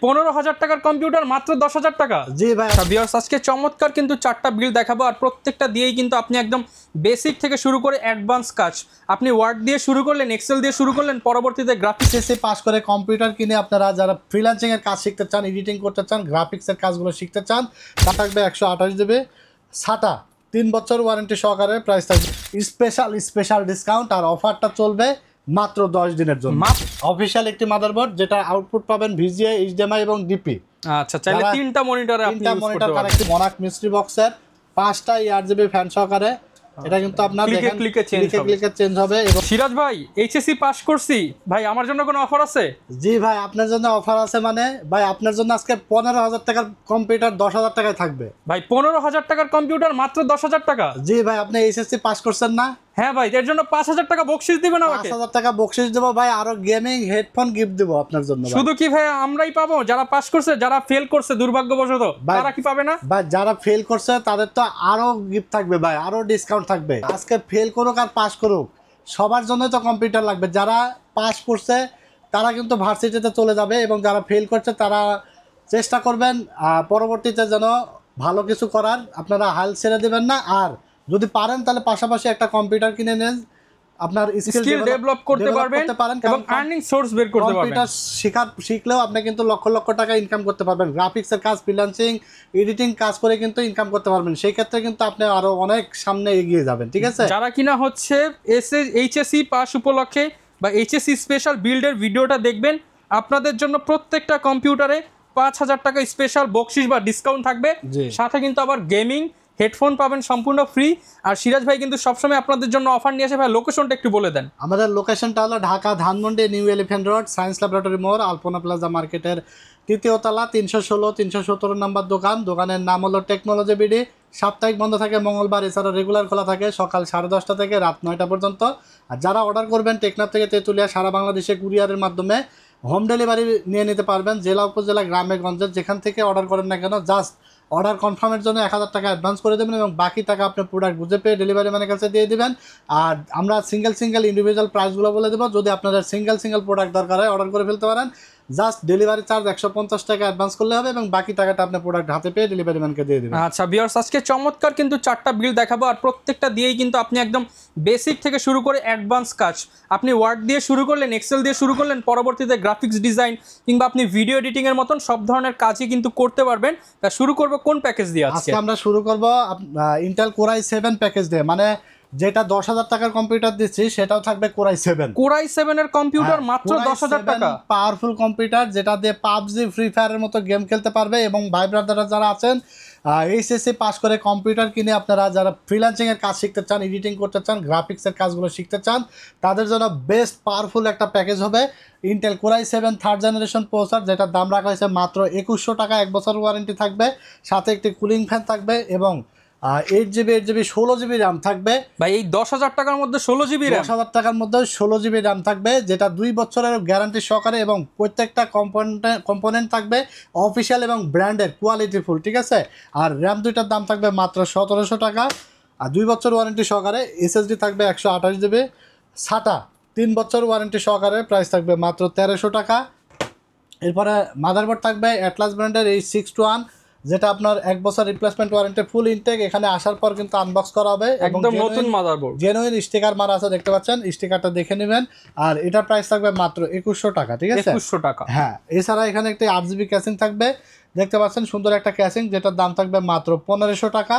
15,000 টাকার কম্পিউটার মাত্র 10,000 টাকা। জি ভাই ভিউয়ার্স আজকে চমৎকার কিন্তু 4টা বিল দেখাবো, আর প্রত্যেকটা দিয়েই কিন্তু আপনি একদম বেসিক থেকে শুরু করে অ্যাডভান্স কাজ, আপনি ওয়ার্ড দিয়ে শুরু করলেন, এক্সেল দিয়ে শুরু করলেন, পরবর্তীতে গ্রাফিক্স এসএসসি পাস করে কম্পিউটার কিনে আপনারা যারা ফ্রিল্যান্সিং এর কাজ শিখতে চান, এডিটিং করতে চান, গ্রাফিক্সের কাজগুলো শিখতে চান, তা থাকবে 128 জিবি SATA 3 বছর ওয়ারেন্টি সহকারে, প্রাইস থাকবে স্পেশাল ডিসকাউন্ট, আর অফারটা চলবে মাত্র 10 দিনের জন্য। অফিশিয়াল একটি মাদারবোর্ড যেটা আউটপুট পাবেন VGA, HDMI এবং DP। আচ্ছা, চাইলে তিনটা মনিটরে আপনি ইউজ করতে পারবেন। কানেক্ট মনাক মিস্ট্রি বক্সের 5টা 8GB ফ্যান সহকারে, এটা কিন্তু আপনার দেখেন ক্লিকে চেঞ্জ হবে। এবং সিরাজ ভাই এইচএসসি পাস করছি ভাই, আমার জন্য কোনো অফার আছে? জি ভাই আপনার জন্য অফার আছে, মানে ভাই আপনার জন্য আজকে 15,000 টাকার কম্পিউটার 10,000 টাকায় থাকবে ভাই। 15,000 টাকার কম্পিউটার মাত্র 10,000 টাকা। জি ভাই আপনি এইচএসসি পাস করছেন না? হ্যাঁ ভাই, এর জন্য 5,000 টাকা বকশিশ দিবেন আমাকে। 5,000 টাকা বকশিশ দেবো ভাই, আরো গেমিং হেডফোন গিফট দেবো আপনার জন্য। শুধু কি ভাই আমরাই পাবো? যারা পাস করছে, যারা ফেল করছে দুর্ভাগ্যবশত, তারা কি পাবে না? ভাই যারা ফেল করছে তাদের তো আরো গিফট থাকবে ভাই, আরো ডিসকাউন্ট থাকবে। আজকে ফেল করুক আর পাস করুক, সবার জন্য তো কম্পিউটার লাগবে। যারা পাস করছে তারা কিন্তু ভার্সিটিতে চলে যাবে, এবং যারা ফেল করছে তারা চেষ্টা করবেন পরবর্তীতে যেন ভালো কিছু করার, আপনারা হাল ছেড়ে দেবেন না। আর যদি পারেন তাহলে পাশাপাশি একটা কম্পিউটার কিনে নেন, আপনার স্কিল ডেভেলপ করতে পারবেন এবং আর্নিং সোর্স বের করতে পারবেন। কম্পিউটার শিখলেও আপনি কিন্তু লক্ষ লক্ষ টাকা ইনকাম করতে পারবেন। গ্রাফিক্সের কাজ, ফ্রিল্যান্সিং, এডিটিং কাজ করে কিন্তু ইনকাম করতে পারবেন। সেই ক্ষেত্রে কিন্তু আপনি আরো অনেক সামনে এগিয়ে যাবেন। ঠিক আছে, যারা কিনা হচ্ছে এইচএসসি পাস উপলক্ষে বা এইচএসসি স্পেশাল বিল্ডের ভিডিওটা দেখবেন, আপনাদের জন্য প্রত্যেকটা কম্পিউটারে 5,000 টাকা স্পেশাল বকশিশ বা ডিসকাউন্ট থাকবে, সাথে কিন্তু আবার গেমিং হেডফোন পাবেন সম্পূর্ণ ফ্রি। আর সিরাজ ভাই কিন্তু সবসময় আপনাদের জন্য অফার নিয়ে আসে। ভাই লোকেশনটা একটু বলে দেন। আমাদের লোকেশনটা হলো Dhaka Dhanmondi new elephant road, science laboratory মোড়, আলপনা প্লাজা মার্কেটের 3য় তলা, 316-317 নম্বর দোকান। দোকানের নাম হলো টেকনোলজি বিডি। সাপ্তাহিক বন্ধ থাকে মঙ্গলবার, এছাড়া রেগুলার খোলা থাকে সকাল 10:30 থেকে রাত 9টা পর্যন্ত। আর যারা অর্ডার করবেন টেকনাফ থেকে তেঁতুলিয়া, সারা বাংলাদেশে কুরিয়ারের মাধ্যমে হোম ডেলিভারি নিয়ে নিতে পারবেন। জেলা উপজেলা গ্রামে গঞ্জে যেখান থেকে অর্ডার করেন না কেন, জাস্ট অর্ডার কনফার্মের জন্য 1,000 টাকা অ্যাডভান্স করে দেবেন, এবং বাকি টাকা আপনি প্রোডাক্ট বুঝে পেয়ে ডেলিভারি ম্যানের কাছে দিয়ে দেবেন। আর আমরা সিঙ্গেল ইন্ডিভিজুয়াল প্রাইসগুলো বলে দেবো। যদি আপনাদের সিঙ্গেল প্রোডাক্ট দরকার হয় অর্ডার করে ফেলতে পারেন। জাস্ট ডেলিভারি চার্জ 150 টাকা অ্যাডভান্স করলে হবে, এবং বাকি টাকাটা আপনি প্রোডাক্ট হাতে পেয়ে ডেলিভারি ম্যানকে দিয়ে দেবেন। আচ্ছা ভিউয়ার্স আজকে চমৎকার কিন্তু 4টা বিল দেখাবো, আর প্রত্যেকটা দিয়েই কিন্তু আপনি একদম বেসিক থেকে শুরু করে অ্যাডভান্স কাজ, আপনি ওয়ার্ড দিয়ে শুরু করলেন, এক্সেল দিয়ে শুরু করলেন, পরবর্তীতে গ্রাফিক্স ডিজাইন কিংবা আপনি ভিডিও এডিটিং এর মতন সব ধরনের কাজই কিন্তু করতে পারবেন। তা শুরু করব কোন প্যাকেজ দিয়ে? আজকে আমরা শুরু করব ইন্টেল Core i7 প্যাকেজ দিয়ে। মানে যেটা 10,000 টাকার কম্পিউটার দিচ্ছি সেটাও থাকবে Core i7 এর কম্পিউটার মাত্র 10,000 টাকা। পাওয়ারফুল কম্পিউটার, যেটা দিয়ে পাবজি, ফ্রি ফায়ারের মতো গেম খেলতে পারবে। এবং ভাই ব্রাদাররা যারা আছেন এইচএসসি পাস করে কম্পিউটার কিনে আপনারা যারা ফ্রিল্যান্সিং এর কাজ শিখতে চান, এডিটিং করতে চান, গ্রাফিক্সের কাজগুলো শিখতে চান, তাদের জন্য বেস্ট পাওয়ারফুল একটা প্যাকেজ হবে Intel Core i7 3rd generation processor, যেটার দাম রাখা হয়েছে মাত্র 2,100 টাকা। 1 বছর ওয়ারেন্টি থাকবে, সাথে একটি কুলিং ফ্যান থাকবে, এবং 8GB 16GB র্যাম থাকবে। ভাই এই 10,000 টাকার মধ্যে 16GB র্যাম? 10,000 টাকার মধ্যে 16GB র্যাম থাকবে, যেটা 2 বছরের গ্যারান্টি সহকারে, এবং প্রত্যেকটা কম্পোনেন্ট থাকবে অফিসিয়াল এবং ব্র্যান্ডের কোয়ালিটিফুল। ঠিক আছে, আর র্যাম দুইটার দাম থাকবে মাত্র 1,700 টাকা, আর 2 বছর ওয়ারেন্টি সহকারে। SSD থাকবে 128GB, SATA 3 বছর ওয়ারেন্টি সহকারে, প্রাইস থাকবে মাত্র 1,300 টাকা। এরপরে মাদারবোর্ড থাকবে অ্যাটলাস ব্র্যান্ডের H621, যেটা আপনার 1 বছর রিপ্লেসমেন্ট ওয়ারেন্টি, ফুল ইনটেক। এখানে আসার পর কিন্তু আনবক্স করা হবে, একদম নতুন মাদারবোর্ড, জেনুইন স্টিকার মারা আছে, দেখতে পাচ্ছেন, স্টিকারটা দেখে নেবেন। আর এটার প্রাইস থাকবে মাত্র 2,100 টাকা। ঠিক আছে, 2,100 টাকা। হ্যাঁ, এছাড়া এখানে একটি 8GB ক্যাসিং থাকবে, দেখতে পাচ্ছেন সুন্দর একটা ক্যাসিং, যেটার দাম থাকবে মাত্র 1,500 টাকা।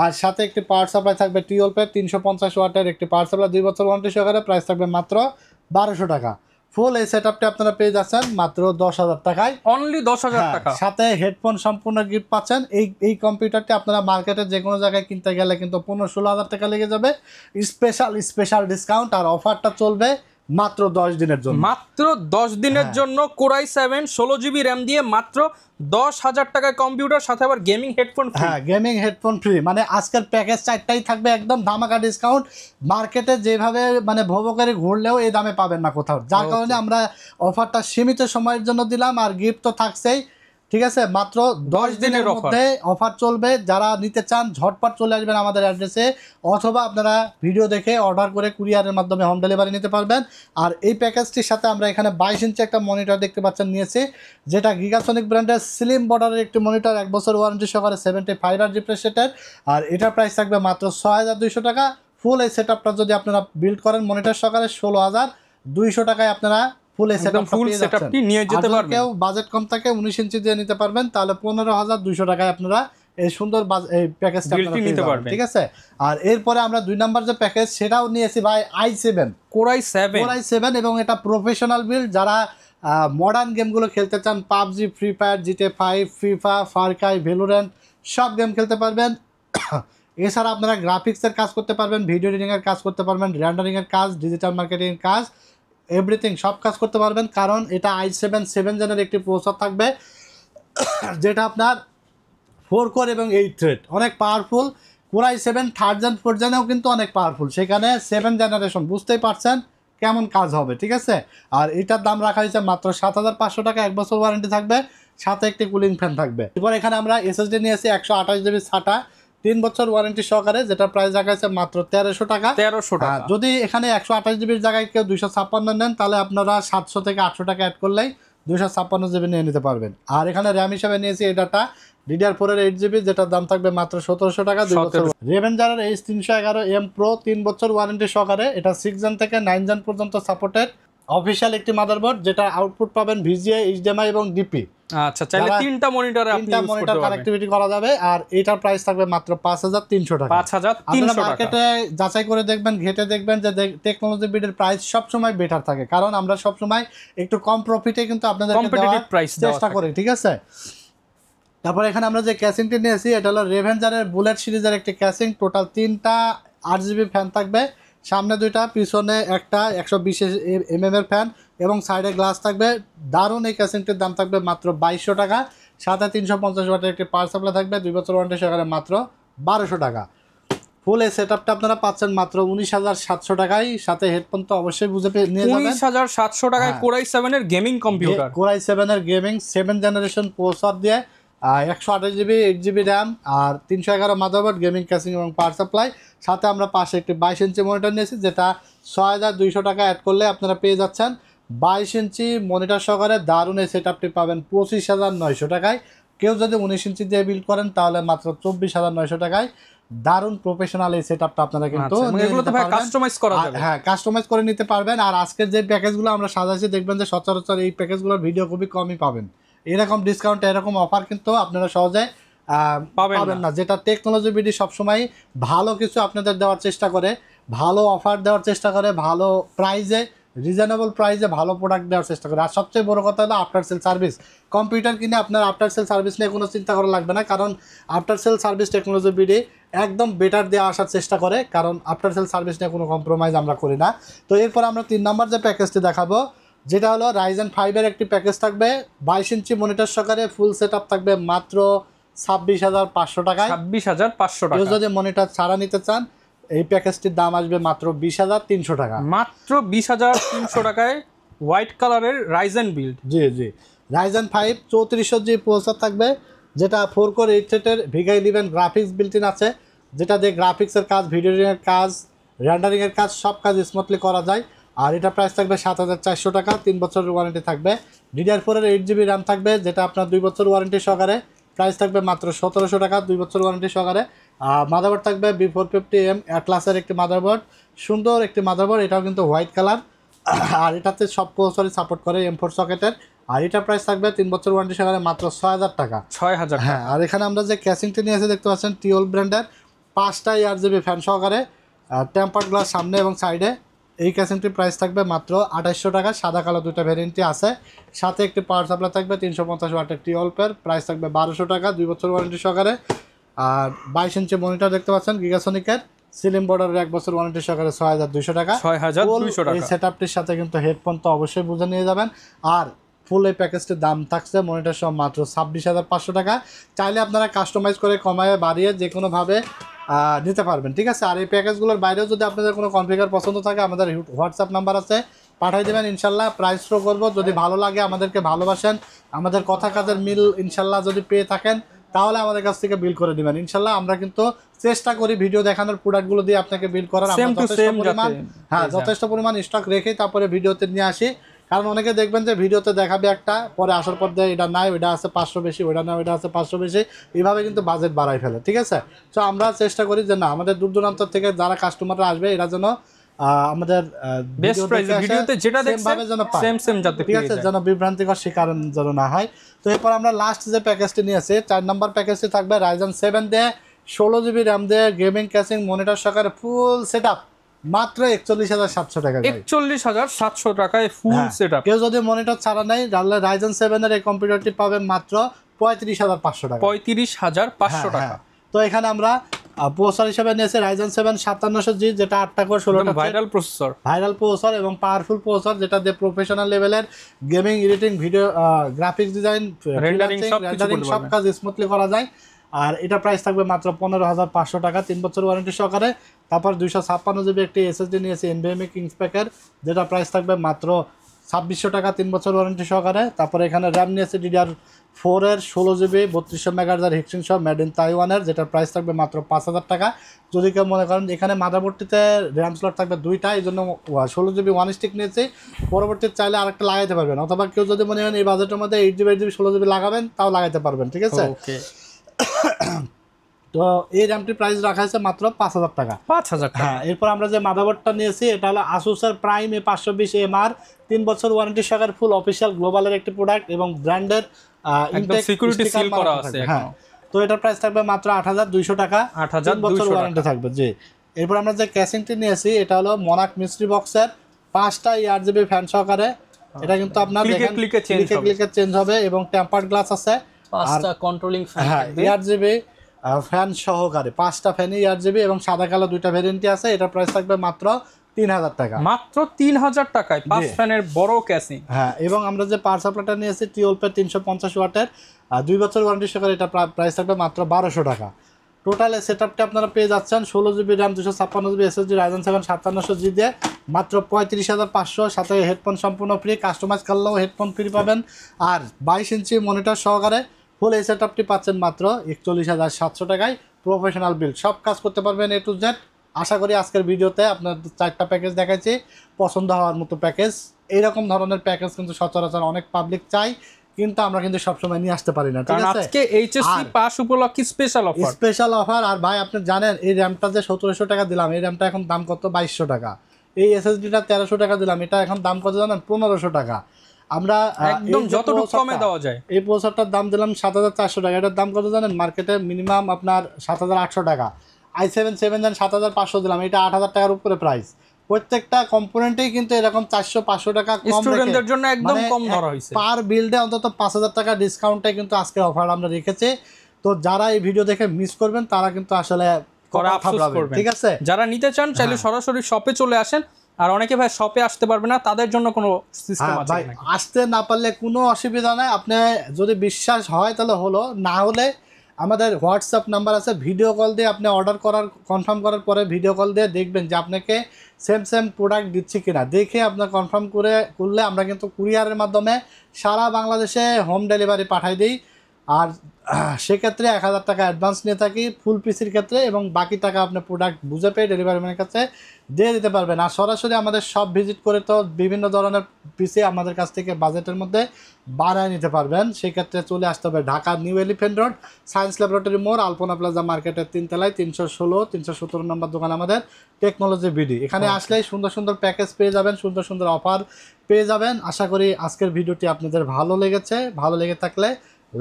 আর সাথে একটি পাওয়ার সাপ্লাই থাকবে টিওলপের 350 ওয়াটের একটি পাওয়ার সাপ্লাই, 2 বছর ওয়ারেন্টি সহকারে, প্রাইস থাকবে মাত্র 1,200 টাকা। ফুল এই সেটআপটা আপনারা পেয়ে যাচ্ছেন মাত্র 10,000 টাকায়, অনলি 10,000 টাকা। সাথে হেডফোন সম্পূর্ণ গিফট পাচ্ছেন। এই কম্পিউটারটি আপনারা মার্কেটে যে কোনো জায়গায় কিনতে গেলে কিন্তু 15-16 হাজার টাকা লেগে যাবে। স্পেশাল ডিসকাউন্ট, আর অফারটা চলবে মাত্র 10 দিনের জন্য। মাত্র 10 দিনের জন্য Core i7 16GB র্যাম দিয়ে মাত্র 10,000 টাকায় কম্পিউটার, সাথে আবার গেমিং হেডফোন ফ্রি। হ্যাঁ, গেমিং হেডফোন ফ্রি। মানে আজকের প্যাকেজ 4টাই থাকবে একদম ধামাকা ডিসকাউন্ট। মার্কেটে যেভাবে মানে ভোবো করে ঘুরলেও এই দামে পাবেন না কোথাও, যার কারণে আমরা অফারটা সীমিত সময়ের জন্য দিলাম। আর গিফট তো থাকছেই, ঠিক আছে, মাত্র 10 দিনের মধ্যে অফার চলবে। যারা নিতে চান ঝটপট চলে আসবেন আমাদের অ্যাড্রেসে, অথবা আপনারা ভিডিও দেখে অর্ডার করে কুরিয়ারের মাধ্যমে হোম ডেলিভারি নিতে পারবেন। আর এই প্যাকেজটির সাথে আমরা এখানে 22 ইঞ্চি একটা মনিটর দেখতে পাচ্ছেন নিয়েছি, যেটা গিগাসনিক ব্র্যান্ডের স্লিম বর্ডারের একটি মনিটর, 1 বছর ওয়ারেন্টি সহকারে 75 হার্জ রিফ্রেশ রেটের। আর এটার প্রাইস থাকবে মাত্র 6200 টাকা। ফুল এই সেটআপটা যদি আপনারা বিল্ড করেন মনিটর সহকারে 16200 টাকায় আপনারা ফুল সেটআপটি নিয়ে যেতে পারবেন। কেউ বাজেট কম থাকে 19 ইঞ্চি দিয়ে নিতে পারবেন, তাহলে 15200 টাকায় আপনারা এই সুন্দর এই প্যাকেজটা নিতে পারবেন। ঠিক আছে, আর এরপরে আমরা 2 নাম্বার যে প্যাকেজ সেটাও নিয়েছি ভাই i7 Core i7 এবং এটা প্রফেশনাল বিল্ড। যারা মডার্ন গেমগুলো খেলতে চান, PUBG, free fire, GTA 5, FIFA, Far Cry, Valorant সব গেম খেলতে পারবেন। এছাড়া আপনারা গ্রাফিক্সের কাজ করতে পারবেন, ভিডিও এডিটিংয়ের কাজ করতে পারবেন, রেন্ডারিংয়ের কাজ, ডিজিটাল মার্কেটিংয়ের কাজ, এভরিথিং সব কাজ করতে পারবেন। কারণ এটা i7 7 জেনের একটি প্রসেসর থাকবে, যেটা আপনার 4 কোর এবং 8 থ্রেড, অনেক powerful. Core i7 3rd gen 4th জেনেও কিন্তু অনেক পাওয়ারফুল, সেখানে 7 জেনারেশন, বুঝতেই পারছেন কেমন কাজ হবে। ঠিক আছে, আর এটার দাম রাখা হয়েছে মাত্র 7500 টাকা, 1 বছর ওয়ারেন্টি থাকবে, সাথে একটি কুলিং ফ্যান থাকবে। এরপর এখানে আমরা SSD নিয়েছি 128 জিবি SATA 3 বছর ওয়ারেন্টি সহকারে, যেটা প্রাইস রাখা হয়েছে মাত্র 1300 টাকা। যদি এখানে 128 জিবির জায়গায় কেউ 256 নেন, তাহলে আপনারা 700 থেকে 800 টাকা অ্যাড করলেই 256 জিবি নিয়ে নিতে পারবেন। আর এখানে র্যাম হিসাবে নিয়েছি এই ডাটা DDR4 এর 8 জিবি, যেটার দাম থাকবে মাত্র 1700 টাকা, 2 বছর। রেভেঞ্জারের H311M Pro 3 বছর ওয়ারেন্টি সহকারে, এটা 6 জেন থেকে 9 জেন পর্যন্ত সাপোর্টেড অফিশিয়াল একটি মাদারবোর্ড, যেটা আউটপুট পাবেন VGA, HDMI এবং DP। আচ্ছা, চাইলে তিনটা মনিটরে আপনি ইউজ করতে পারবেন, কানেক্টিভিটি করা যাবে। আর এটার প্রাইস থাকবে মাত্র 5300 টাকা। 5300 টাকা। মার্কেটে যাচাই করে দেখবেন, ঘেটে দেখবেন যে টেকনোলজি বিডের প্রাইস সব সময় বেটার থাকে, কারণ আমরা সব সময় একটু কম প্রফিটে কিন্তু আপনাদের কম্পিটিটিভ প্রাইস চেষ্টা করি। ঠিক আছে, তারপর এখানে আমরা যে ক্যাসিংটি নিয়েছি এটা হলো রেভেঞ্জারের বুলেট সিরিজের একটি ক্যাসিং। টোটাল 3টা 8GB ফ্যান থাকবে, সামনে 2টা, পিছনে একটা 120mm এর ফ্যান এবং সাইডে গ্লাস থাকবে। দারুণ এই ক্যাসিংটির দাম থাকবে মাত্র 2200 টাকা, সাথে 350 ওয়াটের একটি পাওয়ার সাপ্লাই থাকবে, 2 বছর ওয়ারেন্টি সহকারে মাত্র 1200 টাকা। ফুল এই সেটআপটা আপনারা পাচ্ছেন মাত্র 19700 টাকায়, সাথে হেডফোন তো অবশ্যই বুঝে নিয়ে যাবেন। 19700 টাকায় Core i7 এর গেমিং কম্পিউটার, Core i7 এর গেমিং 7 জেনারেশন প্রসেসর দিয়ে 128 জিবি 8 জিবি র্যাম আর 311 মাদারবোর্ড, গেমিং ক্যাসিং এবং পাওয়ার সাপ্লাই, সাথে আমরা পাশে একটি 22 ইঞ্চি মনিটর নিয়েছি, যেটা 6200 টাকা অ্যাড করলে আপনারা পেয়ে যাচ্ছেন 22 ইঞ্চি মনিটর সহকারে। দারুণ এই সেটআপটি পাবেন 25900 টাকায়। কেউ যদি 19 ইঞ্চি দিয়ে বিল্ড করেন তাহলে মাত্র 24900 টাকায়। দারুণ প্রফেশনাল এই সেটআপটা আপনারা কিন্তু কাস্টমাইজ করা যাবে। হ্যাঁ, কাস্টমাইজ করে নিতে পারবেন। আর আজকের যে প্যাকেজগুলো আমরা সাজাইছি, দেখবেন যে সচরাচর এই প্যাকেজগুলোর ভিডিও খুবই কমই পাবেন। এরকম ডিসকাউন্ট, এরকম অফার কিন্তু আপনারা সহজে পাবেন না, যেটা টেকনোলজি বিডি সবসময় ভালো কিছু আপনাদের দেওয়ার চেষ্টা করে, ভালো অফার দেওয়ার চেষ্টা করে, ভালো প্রাইজে, রিজনেবল প্রাইসে ভালো প্রোডাক্ট দেওয়ার চেষ্টা করে। আর সবচেয়ে বড় কথা হলো আফটার সেল সার্ভিস। কম্পিউটার কিনে আপনার আফটার সেল সার্ভিস নিয়ে কোনো চিন্তা করা লাগবে না, কারণ after sale service technology BD একদম বেটার দিয়ে আসার চেষ্টা করে, কারণ আফটার সেল সার্ভিস নিয়ে কোনো কম্প্রোমাইজ আমরা করি না। তো এরপর আমরা 3 নম্বর যে প্যাকেজটি দেখাবো, যেটা হলো Ryzen 5 এর একটি প্যাকেজ থাকবে, 22 ইঞ্চি মনিটর সহকারে, ফুল সেটআপ থাকবে মাত্র 26500 টাকায়। 26500 টাকা। কেউ যদি মনিটর ছাড়া নিতে চান, এই প্যাকেজটির দাম আসবে মাত্র 20300 টাকা। মাত্র 20300 টাকায় হোয়াইট কালারের Ryzen বিল্ড। জি Ryzen 5 3400 জি প্রসেসর থাকবে, যেটা 4 কোর 8 থ্রেডের VGA 11 গ্রাফিক্স বিল্ট ইন আছে, যেটা দিয়ে গ্রাফিক্সের কাজ, ভিডিও এডিটিংয়ের কাজ, রেন্ডারিংয়ের কাজ সব কাজ স্মুথলি করা যায়। আর এটা প্রাইস থাকবে 7400 টাকা, 3 বছরের ওয়ারেন্টি থাকবে। DDR4 এর 8 জিবি র্যাম থাকবে, যেটা আপনার 2 বছর ওয়ারেন্টি সহকারে, প্রাইস থাকবে মাত্র 1700 টাকা, 2 বছর ওয়ারেন্টি সহকারে। মাদারবোর্ড থাকবে B450M অ্যাটলাসের একটি মাদারবোর্ড, সুন্দর একটি মাদারবোর্ড, এটাও কিন্তু হোয়াইট কালার। আর এটাতে সব প্রসেসরই সাপোর্ট করে M4 সকেটের। আর এটা প্রাইস থাকবে 3 বছর ওয়ারেন্টি সহকারে মাত্র 6000 টাকা। 6000। হ্যাঁ, আর এখানে আমরা যে ক্যাসিংটি নিয়ে এসে দেখতে পাচ্ছেন টিওল ব্র্যান্ডের 5টা 8GB ফ্যান সহকারে, টেম্পার্ড গ্লাস সামনে এবং সাইডে। এই ক্যাসিংটির প্রাইস থাকবে মাত্র 2800 টাকা, সাদা কালো 2টা ভ্যারিয়েন্টই আছে, সাথে একটি পাওয়ার সাপ্লাই থাকবে 350 ওয়াটের টিওলপের, প্রাইস থাকবে 1200 টাকা, 2 বছর ওয়ারেন্টি সহকারে। আর 22 ইঞ্চি মনিটর দেখতে পাচ্ছেন গিগাসনিকের, সিলিম বর্ডারের 1 বছর ওয়ারেন্টি সহকারে 6200 টাকা। 6200 টাকা। এই সেটআপটির সাথে কিন্তু হেডফোন তো অবশ্যই বুঝে নিয়ে যাবেন। আর ফুল এই প্যাকেজটির দাম থাকছে মনিটর সহ মাত্র 26500 টাকা। চাইলে আপনারা কাস্টমাইজ করে কমায় বাড়িয়ে যে কোনোভাবে নিতে পারবেন। ঠিক আছে, আর এই প্যাকেজগুলোর বাইরেও যদি আপনাদের কোনো কনফিগার পছন্দ থাকে, আমাদের হোয়াটসঅ্যাপ নাম্বার আছে, পাঠিয়ে দেবেন ইনশাল্লাহ। প্রাইস শো করবো, যদি ভালো লাগে, আমাদেরকে ভালোবাসেন, আমাদের কথা কাজের মিল ইনশাল্লাহ যদি পেয়ে থাকেন, তাহলে আমাদের কাছ থেকে বিল করে দিবেন ইনশাল্লাহ। আমরা কিন্তু চেষ্টা করি ভিডিও দেখানোর প্রোডাক্টগুলো দিয়ে আপনাকে বিল করার। যথেষ্ট পরিমাণ স্টক রেখে তারপরে ভিডিওতে নিয়ে আসি, কারণ অনেকে দেখবেন যে ভিডিওতে দেখাবে একটা, পরে আসার পর দিয়ে এটা নাই, ওইটা আছে 500 বেশি, ওইটা না ওইটা আছে 500 বেশি, এইভাবে কিন্তু বাজেট বাড়াই ফেলে। ঠিক আছে, তো আমরা চেষ্টা করি যে না, আমাদের দূর দূরান্ত থেকে যারা কাস্টমাররা আসবে এরা যেন আমাদের বেস্ট প্রাইসে ভিডিওতে যেটা দেখছেন সেম যাতে ঠিক আছে, যেন বিভ্রান্তিকর শিকার যেন না হয়। তো এরপর আমরা লাস্ট যে প্যাকেজটি নিয়েছি 4 নম্বর প্যাকেজটি থাকবে Ryzen 7 দিয়ে 16 GB RAM দিয়ে গেমিং ক্যাসিং মনিটর সহকারে ফুল সেটআপ, মাত্র 41,700 টাকা। 41,700 টাকায় ফুল সেটআপ। কেউ যদি মনিটর ছাড়া নেয় তাহলে Ryzen 7 এর এই কম্পিউটারটি পাবে মাত্র 35,500 টাকা। 35,500 টাকা। তো এখানে আমরা প্রসেসর হিসেবে নিয়েছে Ryzen 7 5700G, যেটা 8টা কোর 16টা ভাইরাল প্রসেসর এবং পাওয়ারফুল প্রসেসর, যেটা দিয়ে প্রফেশনাল লেভেলের gaming, editing, video, graphics design, rendering সব কাজ স্মুথলি করা যায়। আর এটা প্রাইস থাকবে মাত্র 15,500 টাকা, 3 বছর ওয়ারেন্টি সহকারে। তারপর 256GB একটি SSD নিয়েছে NVMe কিংস প্যাকের, যেটা প্রাইস থাকবে মাত্র 2600 টাকা, 3 বছর ওয়ারেন্টি সহকারে। তারপরে এখানে র্যাম নিয়েছে DDR4 এর 16GB 3200 মেগাহার্জ হিক্সিং সহ মেড ইন তাইওয়ানের, যেটা প্রাইস থাকবে মাত্র 5,000 টাকা। যদি কেউ মনে করেন এখানে মাদারবোর্ডটিতে র্যাম স্লট থাকবে 2টা, এই জন্য 16GB 1 স্টিক নিয়েছি, পরবর্তীতে চাইলে আরেকটা লাগাইতে পারবেন, অথবা কেউ যদি মনে করেন এই বাজেটের মধ্যে 8GB 8GB 16GB লাগাবেন, তাও লাগাইতে পারবেন। ঠিক আছে, তো এই র্যামটির প্রাইস রাখা হয়েছে মাত্র 5,000 টাকা। 5,000 টাকা। হ্যাঁ, এরপর আমরা যে মাদারবোর্ডটা নিয়েছি এটা হলো Asus'ের প্রাইম A520MR, 3 বছর ওয়ারেন্টি সহকারে ফুল অফিশিয়াল গ্লোবালের একটি প্রোডাক্ট এবং ব্র্যান্ডের সিকিউরিটি সিল করা আছে। হ্যাঁ, তো এটার প্রাইস থাকবে মাত্র 8,200 টাকা, 3 বছর ওয়ারেন্টি থাকবে। জি, এরপর আমরা যে ক্যাসিংটি নিয়েছি এটা হলো মনাক মিস্ট্রি বক্সের 5টা ERGB ফ্যান সহকারে। এটা কিন্তু আপনার দেখেন ক্লিকে চেঞ্জ হবে এবং টেম্পারড গ্লাস আছে, 5টা কন্ট্রোলিং ফ্যান, ERGB ফ্যান সহকারে 5টা ফ্যানই ERGB এবং সাদা কালো 2টা ভেরিয়েন্টই আছে। এটা প্রাইস থাকবে মাত্র 3,000 টাকা, মাত্র 3,000 টাকায় 5 ফ্যানের বড় ক্যাসিং। হ্যাঁ, এবং আমরা যে পাওয়ার সাপ্লাইটা নিয়েছি টিওলপের 350 ওয়াটের 2 বছর ওয়ারেন্টি সহকারে, এটা প্রাইস থাকবে মাত্র 1,200 টাকা। টোটাল সেটআপটা আপনারা পেয়ে যাচ্ছেন 16GB RAM 256GB SSD Ryzen 7 5700G দিয়ে মাত্র 35,500, সাথে হেডফোন সম্পূর্ণ ফ্রি, কাস্টমাইজ করলেও হেডফোন ফ্রি পাবেন। আর 22 ইঞ্চি মনিটর সহকারে ফুল এই সেটআপটি পাচ্ছেন মাত্র 41,700 টাকায়। প্রফেশনাল বিল্ড, সব কাজ করতে পারবেন A to Z। আশা করি আজকের ভিডিওতে আপনার 4টা প্যাকেজ দেখাচ্ছি, পছন্দ হওয়ার মতো প্যাকেজ। এইরকম ধরনের প্যাকেজ কিন্তু সচরাচর অনেক পাবলিক চাই, কিন্তু আমরা কিন্তু সবসময় নিয়ে আসতে পারি না। ঠিক আছে, আজকে HSC পাস উপলক্ষে স্পেশাল অফার। আর ভাই আপনি জানেন এই র্যামটা যে 1700 টাকা দিলাম, এই র্যামটা এখন দাম কত? 2200 টাকা। এই SSDটা 1300 টাকা দিলাম, এটা এখন দাম কত জানেন? 1500 টাকা। আমরা একদম যতটুকু কমে দেওয়া যায়, এই প্রসেসরটার দাম দিলাম 7,400 টাকা। এটার দাম কত জানেন? মার্কেটে মিনিমাম আপনার 7,800 টাকা। i7 7 7,500 দিলাম, এটা 8,000 টাকার উপরে প্রাইস। প্রত্যেকটা কম্পোনেন্টেই কিন্তু এরকম 400-500 টাকা কম, স্টুডেন্টদের জন্য একদম কম ধরা হয়েছে। পার বিল্ডে অন্তত 5,000 টাকা ডিসকাউন্টে কিন্তু আজকে অফার আমরা রেখেছি। তো যারা এই ভিডিও দেখে মিস করবেন তারা কিন্তু আসলে ঠিক আছে, যারা নিতে চান চাইলে সরাসরি শপে চলে আসেন। আর অনেকে ভাই শপে আসতে পারবে না, তাদের জন্য কোনো সিস্টেম আছে ভাই? আসতে না পারলে কোনো অসুবিধা নাই, আপনি যদি বিশ্বাস হয় তাহলে হলো, না হলে আমাদের হোয়াটসঅ্যাপ নাম্বার আছে, ভিডিও কল দিয়ে আপনি অর্ডার কনফার্ম করার পরে ভিডিও কল দিয়ে দেখবেন যে আপনাকে সেম প্রোডাক্ট দিচ্ছি কিনা, দেখে আপনার কনফার্ম করলে আমরা কিন্তু কুরিয়ারের মাধ্যমে সারা বাংলাদেশে হোম ডেলিভারি পাঠাই দিই। আর সেক্ষেত্রে 1,000 টাকা অ্যাডভান্স নিয়ে থাকি ফুল পিসির ক্ষেত্রে, এবং বাকি টাকা আপনি প্রোডাক্ট বুঝে পেয়ে ডেলিভারি ম্যানের কাছে দিয়ে দিতে পারবেন। আর সরাসরি আমাদের সব ভিজিট করে তো বিভিন্ন ধরনের পিসি আমাদের কাছ থেকে বাজেটের মধ্যে বানায় নিতে পারবেন। সেক্ষেত্রে চলে আসতে হবে Dhaka new elephant road, science laboratory মোড়, আলপনা প্লাজা মার্কেটের 3 তলায় 316-317 নম্বর দোকান আমাদের টেকনোলজি বিডি। এখানে আসলেই সুন্দর প্যাকেজ পেয়ে যাবেন, সুন্দর অফার পেয়ে যাবেন। আশা করি আজকের ভিডিওটি আপনাদের ভালো লেগেছে। ভালো লেগে থাকলে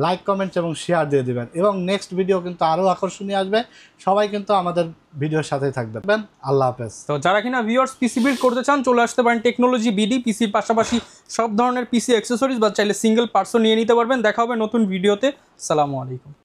লাইক, কমেন্ট এবং শেয়ার দিয়ে দিবেন, এবং নেক্সট ভিডিও কিন্তু আরও আকর্ষণীয় আসবে। সবাই কিন্তু আমাদের ভিডিওর সাথেই থাকবেন। আল্লাহ হাফেজ। তো যারা কিনা ভিউয়ার্স পিসি বিল্ড করতে চান চলে আসতে পারেন টেকনোলজি বিডি। পিসির পাশাপাশি সব ধরনের পিসি অ্যাক্সেসরিজ বা চাইলে সিঙ্গেল পার্টসও নিয়ে নিতে পারবেন। দেখা হবে নতুন ভিডিওতে। আসসালামু আলাইকুম।